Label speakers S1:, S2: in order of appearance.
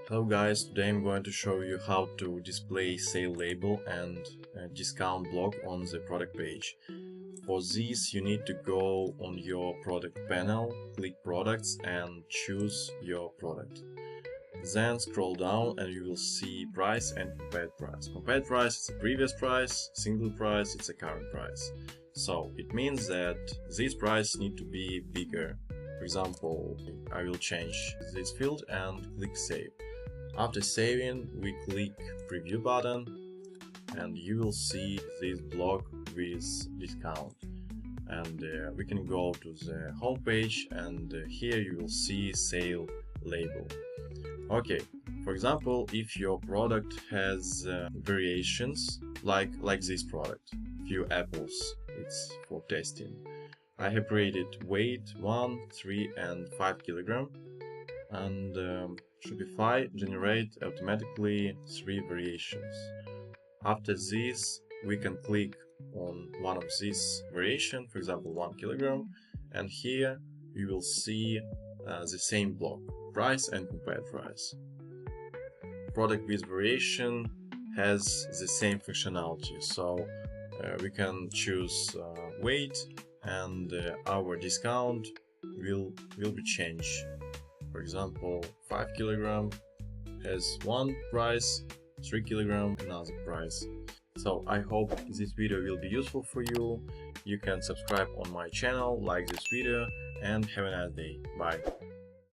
S1: Hello guys, today I'm going to show you how to display sale label and discount block on the product page. For this you need to go on your product panel, click products and choose your product. Then scroll down and you will see price and compared price. Compared price is the previous price, single price it's the current price. So it means that this price need to be bigger. For example, I will change this field and click save. After saving, we click preview button and you will see this block with discount. And we can go to the home page and here you will see sale label. Okay, for example, if your product has variations like this product, few apples, it's for testing. I have rated weight 1, 3 and 5 kilogram, and Shopify generate automatically 3 variations. After this, we can click on one of these variation, for example 1 kilogram, and here you will see the same block, price and compared price. Product with variation has the same functionality, so we can choose weight and our discount will be changed. For example, 5 kilogram has one price, 3 kilogram another price. So I hope this video will be useful for you. You can subscribe on my channel, like this video, and have a nice day. Bye.